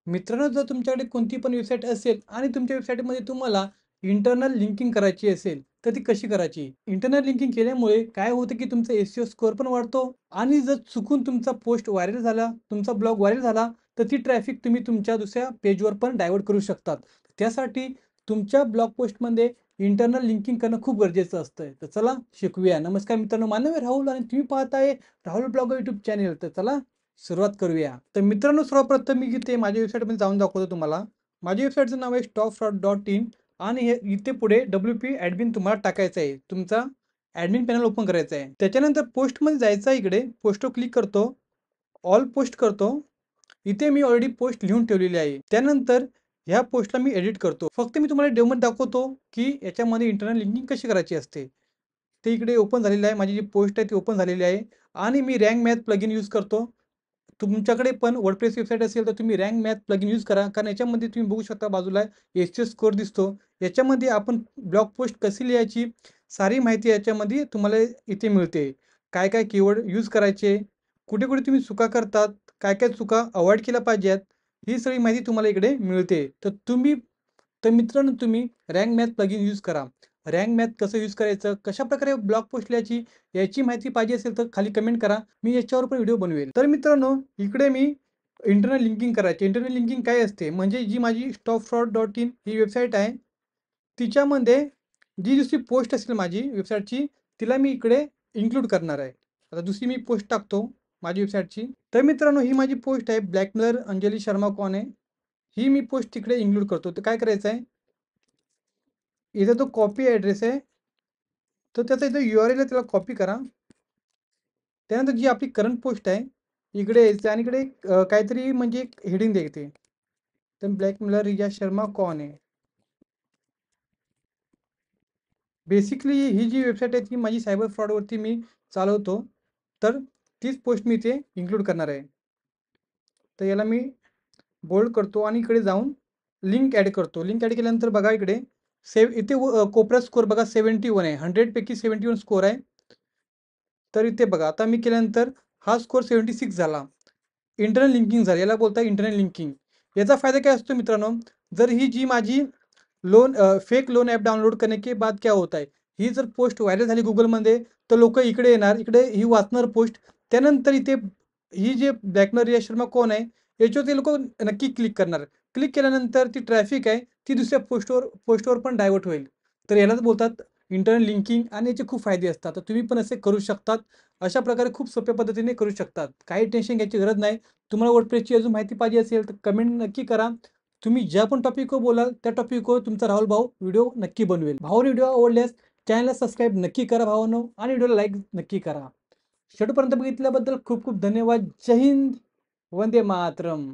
मित्रांनो, जर तुमच्याकडे कोणती पण वेबसाईट असेल आणि तुमच्या वेबसाईटमध्ये तुम्हाला इंटरनल लिंकिंग करायची असेल, तर ती कशी करायची? इंटरनल लिंकिंग केल्यामुळे काय होतं, की तुमचा एस-ई-ओ स्कोअर पण वाढतो आणि जर चुकून तुमचा पोस्ट व्हायरल झाला, तुमचा ब्लॉग व्हायरल झाला, तर ती ट्रॅफिक तुम्ही तुमच्या दुसऱ्या पेजवर पण डायव्हर्ट करू शकतात. त्यासाठी तुमच्या ब्लॉग पोस्टमध्ये इंटरनल लिंकिंग करणं खूप गरजेचं असतं. तर चला शिकूया. नमस्कार मित्रांनो, माझं नाव आहे राहुल आणि तुम्ही पाहताय राहुल ब्लॉगर यूट्यूब चॅनल. तर चला सुरुवात करूया. तर मित्रांनो, सर्वप्रथम मी इथे माझ्या वेबसाईटमध्ये जाऊन दाखवतो तुम्हाला. माझ्या वेबसाईटचं नाव आहे stopfraud.in आणि हे इथे पुढे WP ॲडमिन तुम्हाला टाकायचं आहे. तुमचा ॲडमिन पॅनल ओपन करायचा आहे. त्याच्यानंतर पोस्टमध्ये जायचं आहे, इकडे पोस्टवर क्लिक करतो. ऑल पोस्ट करतो. इथे मी ऑलरेडी पोस्ट लिहून ठेवलेली आहे. त्यानंतर ह्या पोस्टला मी एडिट करतो. फक्त मी तुम्हाला डेमोमध्ये दाखवतो, की याच्यामध्ये इंटरनल लिंकिंग कशी करायची असते. ते इकडे ओपन झालेलं आहे. माझी जी पोस्ट आहे ती ओपन झालेली आहे आणि मी रँक मॅथ प्लगइन यूज करतो. तुमच्याकडे पण वर्डप्रेस वेबसाईट असेल तर तुम्ही रँक मॅथ प्लगइन यूज करा. कारण याच्यामध्ये तुम्ही बघू शकता बाजूला एस स्कोर दिसतो. याच्यामध्ये आपण ब्लॉग पोस्ट कशी लिहायची सारी माहिती याच्यामध्ये तुम्हाला इथे मिळते. काय काय कीवर्ड यूज करायचे, कुठे कुठे तुम्ही चुका करतात, काय काय चुका अवॉइड केल्या पाहिजेत, ही सगळी माहिती तुम्हाला इकडे मिळते. तर मित्रांनो, तुम्ही रँक मॅथ प्लगइन यूज करा. रँक मॅथ कसं यूज करायचं, कशाप्रकारे ब्लॉग पोस्ट लिहायची, याची माहिती पाहिजे असेल तर खाली कमेंट करा. मी याच्यावर पण व्हिडिओ बनवेल. तर मित्रांनो, इकडे मी इंटरनल लिंकिंग करायची. इंटरनल लिंकिंग काय असते, म्हणजे जी माझी stopfraud.in ही वेबसाईट आहे, तिच्यामध्ये जी दुसरी पोस्ट असेल माझी वेबसाईटची, तिला मी इकडे इन्क्लूड करणार आहे. आता दुसरी मी पोस्ट टाकतो माझी वेबसाईटची. तर मित्रांनो, ही माझी पोस्ट आहे, ब्लॅकमेलर अंजली शर्मा कौन आहे, ही मी पोस्ट तिकडे इन्क्लूड करतो. तर काय करायचं आहे, इथे तो कॉपी ॲड्रेस आहे, तर त्याचा इथं URL आहे, त्याला कॉपी करा. त्यानंतर जी आपली करंट पोस्ट आहे, इकडे यायचं आणि इकडे काहीतरी म्हणजे हेडिंग द्यायची. तर ब्लॅकमेलर रिया शर्मा कौन आहे. बेसिकली ही जी वेबसाईट आहे ती माझी सायबर फ्रॉडवरती मी चालवतो. तर तीच पोस्ट मी इथे इन्क्लूड करणार आहे. तर याला मी बोल्ड करतो आणि इकडे जाऊन लिंक ॲड करतो. लिंक ॲड केल्यानंतर बघा इकडे इथे कोपऱ्यात स्कोर बघा 71 आहे. 100 पैकी 71 स्कोर आहे. तर इथे बघा आता मी केल्यानंतर हा स्कोर 76 झाला. इंटरनल लिंकिंग झाली. याला बोलतात इंटरनल लिंकिंग. याचा फायदा काय असतो मित्रांनो, जर ही जी माझी फेक लोन ॲप डाउनलोड करने के बाद क्या होता है, ही जर पोस्ट व्हायरल झाली Googleमध्ये, तर लोकं इकडे येणार, इकडे ही वाचणार पोस्ट. त्यानंतर इथे ही जे ब्लॅकमेलर रिया शर्मा कोण आहे, याच्यावर ते लोकं नक्की क्लिक करणार. क्लिक केल्यानंतर ती ट्रॅफिक आहे, ती दुसऱ्या पोस्टवर पण डायव्हर्ट होईल. तर यालाच बोलतात इंटरनल लिंकिंग आणि याचे खूप फायदे असतात. तर तुम्ही पण असे करू शकतात. अशा प्रकारे खूप सोप्या पद्धतीने करू शकतात. काही टेन्शन घ्यायची गरज नाही. तुम्हाला वर्डप्रेसची अजून माहिती पाहिजे असेल तर कमेंट नक्की करा. तुम्ही ज्या पण टॉपिकवर बोलाल त्या टॉपिकवर तुमचा राहुल भाऊ व्हिडिओ नक्की बनवेल. भावाने व्हिडिओ आवडल्यास चॅनलला सबस्क्राईब नक्की करा भावांनो आणि व्हिडिओला लाईक नक्की करा. शेवटपर्यंत बघितल्याबद्दल खूप खूप धन्यवाद. जय हिंद, वंदे मातरम.